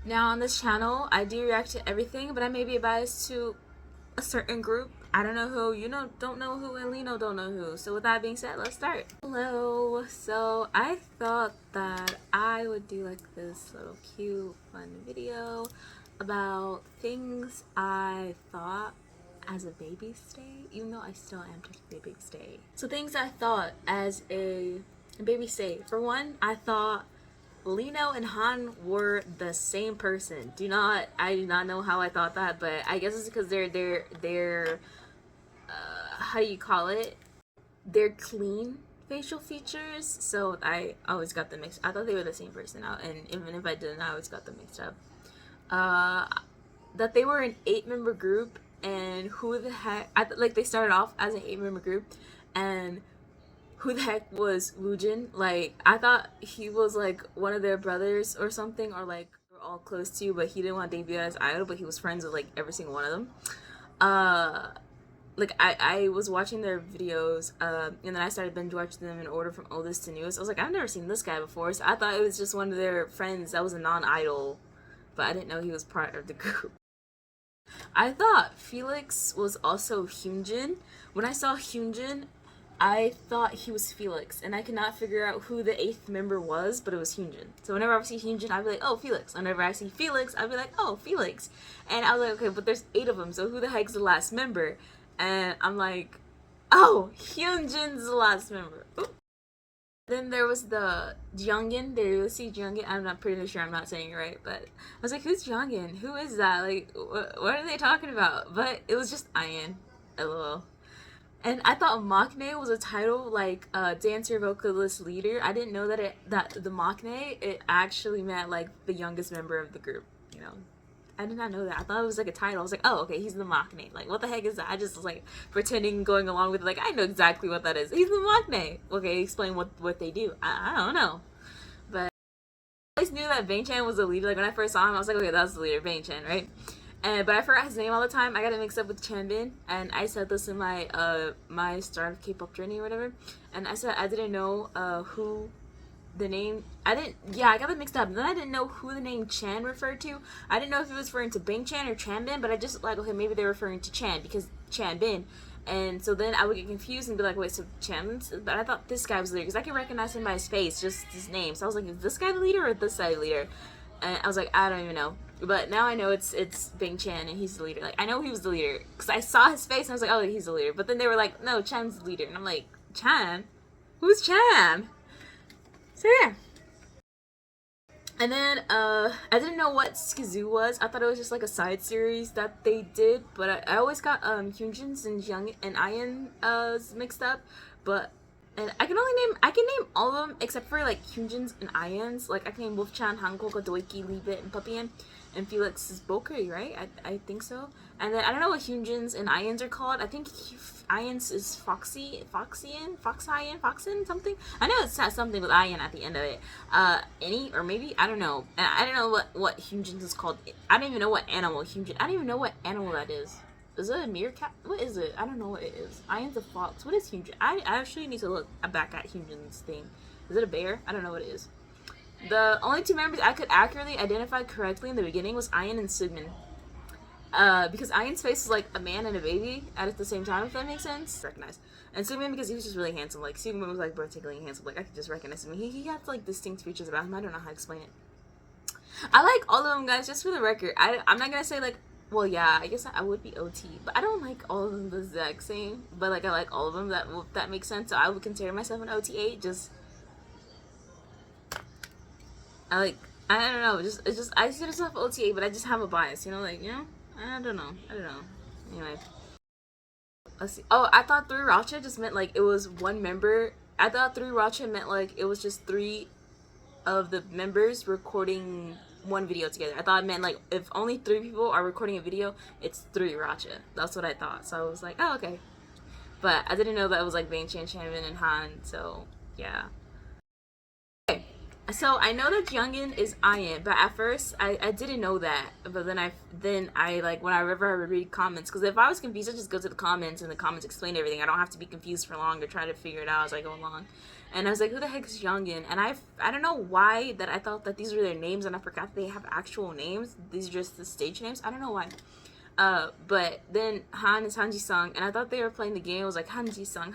Now on this channel, I do react to everything, but I may be biased to a certain group. I don't know who, don't know who, and Lino don't know who. So with that being said, let's start. Hello. So I thought that I would do like this little cute, fun video about things I thought as a baby stay, even though I still am technically a baby stay. So things I thought as a baby stay. For one, I thought Lino and Han were the same person. I do not know how I thought that, but I guess it's because they're how do you call it? They're clean facial features. So I always got them mixed. I thought they were the same person out, and even if I didn't, I always got them mixed up. That they were an 8-member group, and who the heck? Like they started off as an 8-member group, and who the heck was Woojin? Like, I thought he was like one of their brothers or something, or like we're all close to, but he didn't want to debut as idol, but he was friends with like every single one of them. Like I was watching their videos, and then I started binge watching them in order from oldest to newest. I was like, I've never seen this guy before, so I thought it was just one of their friends that was a non-idol, but I didn't know he was part of the group. I thought Felix was also Hyunjin. When I saw Hyunjin, I thought he was Felix, and I could not figure out who the 8th member was, but it was Hyunjin. So whenever I see Hyunjin, I'd be like, oh, Felix. Whenever I see Felix, I'd be like, oh, Felix. And I was like, okay, but there's 8 of them, so who the heck's the last member? And I'm like, oh, Hyunjin's the last member. Ooh. Then there was the Jungin. There you see Jungin. I'm not pretty sure I'm not saying it right, but I was like, who's Jungin? Who is that? Like, what are they talking about? But it was just Ian. LOL. And I thought Maknae was a title like dancer, vocalist, leader. I didn't know that the Maknae it actually meant like the youngest member of the group. You know, I did not know that. I thought it was like a title. I was like, oh, okay, he's the Maknae. Like, what the heck is that? I just was like pretending, going along with it. Like, I know exactly what that is. He's the Maknae. Okay, explain what they do. I don't know, but I always knew that Bang Chan was the leader. Like when I first saw him, I was like, okay, that's the leader, Bang Chan, right? But I forgot his name all the time. I got it mixed up with Chanbin, and I said this in my my start of K-pop journey or whatever. And I said I didn't know who the name. I got it mixed up. And then I didn't know who the name Chan referred to. I didn't know if it was referring to Bang Chan or Chanbin, but I just like, okay, maybe they're referring to Chan because Chanbin. And so then I would get confused and be like, wait, so Chan's? But I thought this guy was the leader because I could recognize him by his face, just his name. So I was like, is this guy the leader or this guy the leader? And I was like, I don't even know. But now I know it's Bang Chan and he's the leader. Like, I know he was the leader because I saw his face and I was like, oh, he's the leader. But then they were like, no, Chan's the leader. And I'm like, Chan? Who's Chan? So yeah. And then I didn't know what Skizoo was. I thought it was just like a side series that they did. But I always got Hyunjin's and Jung and Ian mixed up. But and I can name all of them except for like Hyunjin's and Ian's. Like I can name Wolfchan, Hankook, Doiki, Leebit, and Puppyan. And Felix is Bokuri, right? I think so. And then I don't know what Hyunjin's and Ian's are called. I think Ian's is Foxin, something. I know it has something with Ian at the end of it. Or maybe I don't know. And I don't know what Hyunjin's is called. I don't even know what animal Hyunjin. I don't even know what animal that is. Is it a meerkat? What is it? I don't know what it is. Ian's a fox. What is Hyunjin? I actually need to look back at Hyunjin's thing. Is it a bear? I don't know what it is. The only 2 members I could accurately identify correctly in the beginning was Ian and Sugmin. Because Ian's face is like a man and a baby at the same time, if that makes sense. Recognize. And Sugmin because he was just really handsome. Like, Sugmin was like breathtakingly handsome. Like, I could just recognize him. He had like distinct features about him. I don't know how to explain it. I like all of them, guys, just for the record. I'm not gonna say like, well, yeah, I guess I would be OT, but I don't like all of them the exact same. But like, I like all of them. That makes sense. So I would consider myself an OT8. Just I don't know, it's just I consider myself OTA, but I just have a bias, I don't know. Anyway, let's see. Oh, I thought 3 Racha just meant like it was one member. I thought 3 Racha meant like it was just 3 of the members recording one video together. I thought it meant like if only 3 people are recording a video, it's 3 Racha. That's what I thought. So I was like, oh, okay. But I didn't know that it was like Bang Chan, Chanbin, and Han. So yeah. So I know that Jungin is Ian, but at first I didn't know that. But then I like whenever I would read comments, because if I was confused, I just go to the comments and the comments explain everything. I don't have to be confused for long or try to figure it out as I go along. And I was like, who the heck is Youngin? And I don't know why that I thought that these were their names, and I forgot they have actual names. These are just the stage names. I don't know why. But then Han is Hanji Sung, and I thought they were playing the game. It was like Hanji Sung,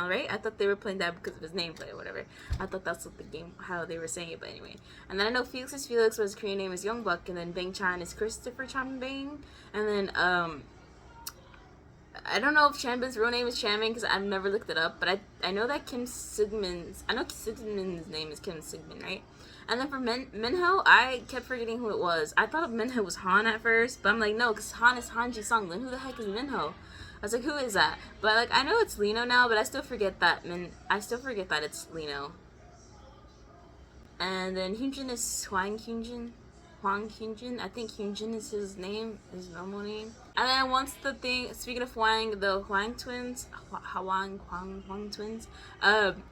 right? I thought they were playing that because of his nameplate or whatever. I thought that's what the game, how they were saying it, but anyway. And then I know Felix is Felix, but his Korean name is Youngbuk, and then Bang Chan is Christopher Chan Bang, and then I don't know if Chanbin's real name is Chanbin because I've never looked it up, but I know that Kim Sigmin's name is Kim Sigmin, right? And then for Minho, I kept forgetting who it was. I thought Minho was Han at first, but I'm like, no, because Han is Han Ji Sung. Then who the heck is Minho? I was like, who is that? But like, I know it's Lino now, but I still forget that it's Lino. And then Hyunjin is Hwang Hyunjin. I think Hyunjin is his name, his normal name. And then once the thing, speaking of Hwang, the Hwang twins, Hwang twins,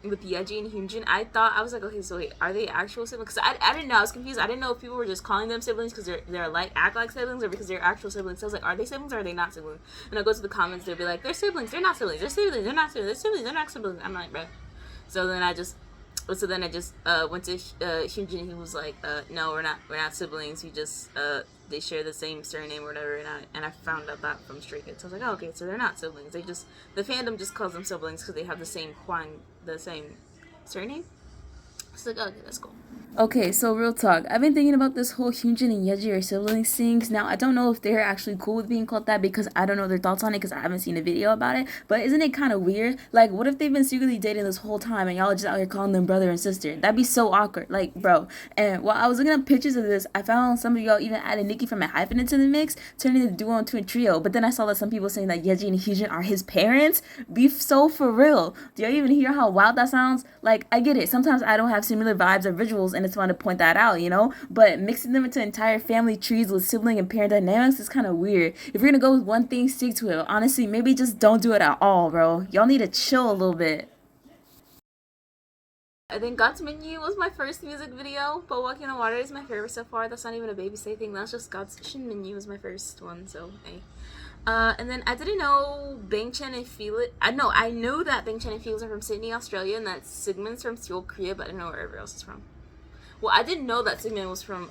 with Yeji and Hyunjin, I was like, okay, so wait, are they actual siblings? Because I didn't know, I was confused. I didn't know if people were just calling them siblings because they're like, act like siblings, or because they're actual siblings. So I was like, are they siblings or are they not siblings? And I go to the comments, they'll be like, they're siblings, they're not siblings, they're siblings, they're not siblings, they're siblings, they're not siblings. I'm like, bro. So then I just went to Hyunjin. He was like, no, we're not siblings. We just they share the same surname or whatever. And I found out that from Stray Kids. So I was like, oh, okay, so they're not siblings. The fandom just calls them siblings because they have the same surname. So like, okay, that's cool. Okay, so real talk. I've been thinking about this whole Hyunjin and Yeji are siblings things. Now, I don't know if they're actually cool with being called that because I don't know their thoughts on it because I haven't seen a video about it. But isn't it kind of weird? Like, what if they've been secretly dating this whole time and y'all are just out here calling them brother and sister? That'd be so awkward. Like, bro. And while I was looking up pictures of this, I found some of y'all even added Nikki from ENHYPEN into the mix, turning the duo into a trio. But then I saw that some people saying that Yeji and Hyunjin are his parents. Be so for real. Do y'all even hear how wild that sounds? Like, I get it. Sometimes I don't have similar vibes or visuals, and it's fun to point that out, you know? But mixing them into entire family trees with sibling and parent dynamics is kind of weird. If you're gonna go with one thing, stick to it. Honestly, maybe just don't do it at all, bro. Y'all need to chill a little bit. I think God's Menu was my first music video, but Walking on Water is my favorite so far. That's not even a baby say thing. That's just God's Shin Menu was my first one, so hey. And then I didn't know Bang Chan and Felix. I know that Bang Chan and Felix are from Sydney, Australia, and that Sigmund's from Seoul, Korea, but I didn't know where everyone else is from. Well, I didn't know that Sigmund was from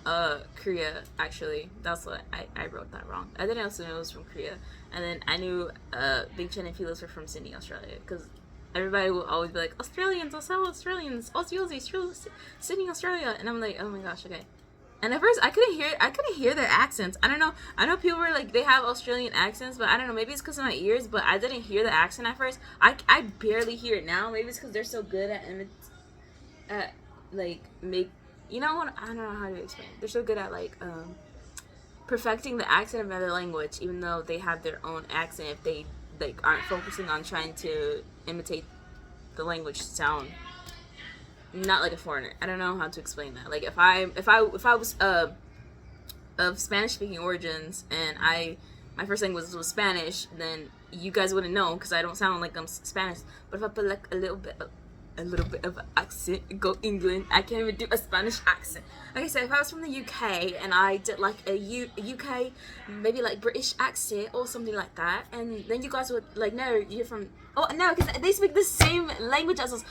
Korea, actually. That's what I wrote that wrong. I didn't know Sigmund was from Korea. And then I knew Bang Chan and Felix were from Sydney, Australia, because everybody will always be like, Australians, Australians, Aussies, Sydney, Australia. And I'm like, oh my gosh, okay. And at first, I couldn't hear their accents. I don't know. I know people were like, they have Australian accents, but I don't know. Maybe it's because of my ears, but I didn't hear the accent at first. I barely hear it now. Maybe it's because they're so good at you know what? I don't know how to explain. They're so good at perfecting the accent of another language, even though they have their own accent. If they aren't focusing on trying to imitate the language sound. Not like a foreigner. I don't know how to explain that. Like if I was of Spanish speaking origins and my first language was Spanish, then you guys wouldn't know because I don't sound like I'm Spanish. But if I put like a little bit of accent, go England. I can't even do a Spanish accent. Okay, so if I was from the UK and I did like a UK, maybe like British accent or something like that, and then you guys would like, no, you're from. Oh no, because they speak the same language as us.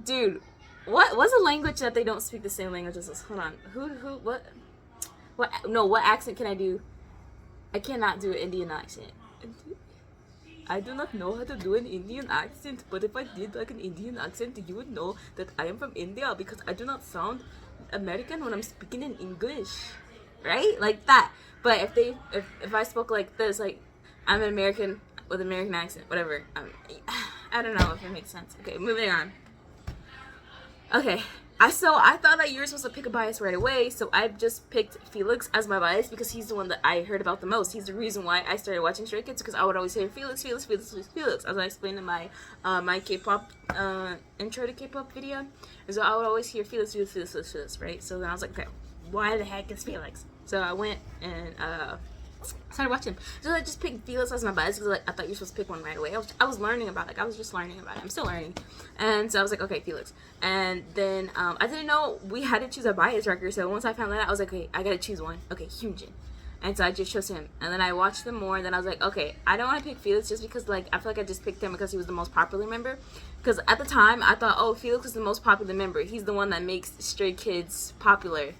Dude, what's a language that they don't speak the same language as us? Hold on. What accent can I do? I cannot do an Indian accent. I do not know how to do an Indian accent, but if I did like an Indian accent, you would know that I am from India because I do not sound American when I'm speaking in English. Right? Like that. But if I spoke like this, like I'm an American with an American accent, whatever. I don't know if it makes sense. Okay, moving on. Okay, I thought that you were supposed to pick a bias right away, so I just picked Felix as my bias because he's the one that I heard about the most. He's the reason why I started watching Stray Kids, because I would always hear Felix, as I explained in my my K-pop intro to K-pop video. And so I would always hear Felix, right? So then I was like, okay, why the heck is Felix? So I went and started watching. So I just picked Felix as my bias because like I thought you were supposed to pick one right away. I was learning about it. I was just learning about it. I'm still learning. And so I was like, okay, Felix. And then I didn't know we had to choose a bias record. So once I found that out, I was like, okay, I gotta choose one. Okay, Hyunjin. And so I just chose him. And then I watched them more, and then I was like, okay, I don't want to pick Felix just because, like, I feel like I just picked him because he was the most popular member. Because at the time, I thought, oh, Felix is the most popular member. He's the one that makes Stray Kids popular.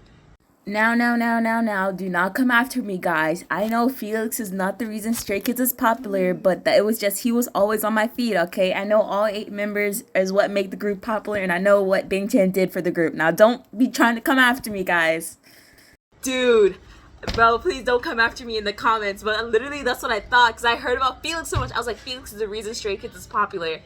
Now, do not come after me, guys. I know Felix is not the reason Stray Kids is popular, but that it was just he was always on my feed, okay? I know all 8 members is what make the group popular, and I know what Bang Chan did for the group. Now, don't be trying to come after me, guys. Dude, bro, please don't come after me in the comments. But literally, that's what I thought because I heard about Felix so much. I was like, Felix is the reason Stray Kids is popular.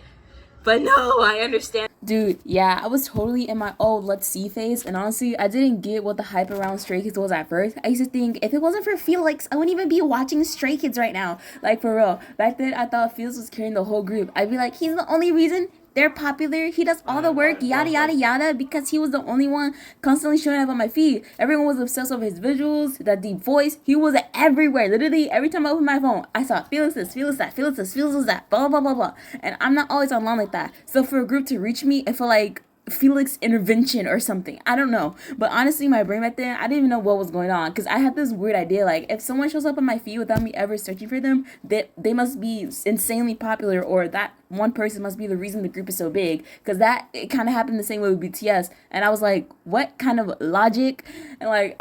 But no, I understand. Dude, yeah, I was totally in my old let's see phase, and honestly, I didn't get what the hype around Stray Kids was at first. I used to think if it wasn't for Felix, I wouldn't even be watching Stray Kids right now. Like, for real. Back then, I thought Felix was carrying the whole group. I'd be like, he's the only reason they're popular. He does all the work, yada yada yada, because he was the only one constantly showing up on my feed. Everyone was obsessed with his visuals, that deep voice. He was everywhere. Literally, every time I opened my phone, I saw Felix this, Felix that, Felix this, Felix that, blah blah blah blah. And I'm not always online like that. So for a group to reach me, it felt like Felix intervention or something. I don't know. But honestly, my brain back then, I didn't even know what was going on. Because I had this weird idea, like, if someone shows up on my feed without me ever searching for them, they must be insanely popular, or that one person must be the reason the group is so big. Because that, it kind of happened the same way with BTS. And I was like, what kind of logic? And like,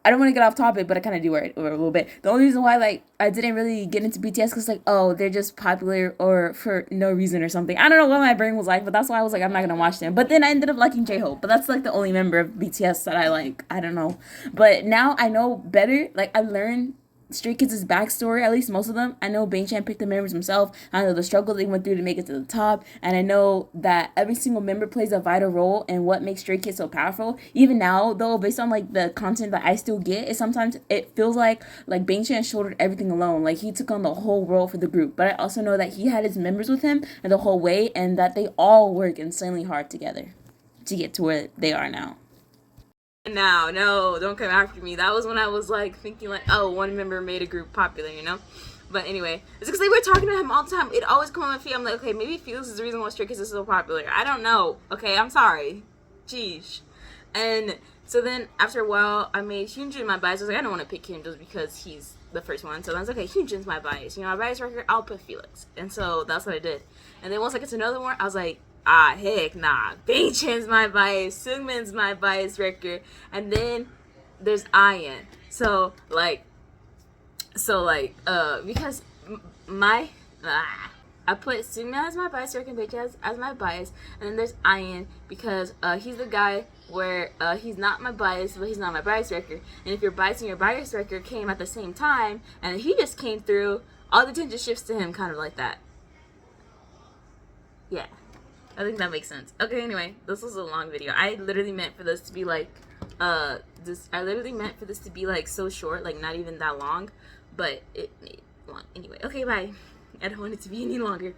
I don't want to get off topic, but I kind of do a little bit. The only reason why, like, I didn't really get into BTS because, like, oh, they're just popular or for no reason or something. I don't know what my brain was like, but that's why I was like, I'm not going to watch them. But then I ended up liking J-Hope. But that's, like, the only member of BTS that I like. I don't know. But now I know better. Like, I learned Stray Kids' backstory, at least most of them. I know Bang Chan picked the members himself. I know the struggle they went through to make it to the top. And I know that every single member plays a vital role in what makes Stray Kids so powerful. Even now, though, based on like the content that I still get, it sometimes it feels like Bang Chan shouldered everything alone. Like he took on the whole role for the group. But I also know that he had his members with him the whole way, and that they all work insanely hard together to get to where they are now. Now, no, don't come after me. That was when I was like thinking like, oh, one member made a group popular, you know? But anyway, it's because they were talking to him all the time. It always come on my feed. I'm like, okay, maybe Felix is the reason why Stray Kids is so popular. I don't know. Okay, I'm sorry. Jeez. And so then after a while, I made Hyunjin my bias. I was like, I don't want to pick him just because he's the first one. So then I was like, okay, Hyunjin's my bias. You know, my bias record, I'll put Felix. And so that's what I did. And then once I get to another one, I was like, ah, heck nah. Bang Chan's my bias. Seungmin's my bias record. And then there's Ian. So, because my, I put Seungmin as my bias record and Bang as my bias. And then there's Ian because he's the guy where he's not my bias, but he's not my bias record. And if your bias and your bias record came at the same time, and he just came through, all the attention shifts to him, kind of like that. Yeah. I think that makes sense. Okay, anyway, this was a long video. I literally meant for this to be like, I literally meant for this to be like so short, like not even that long, but it made long. Anyway, okay, bye. I don't want it to be any longer.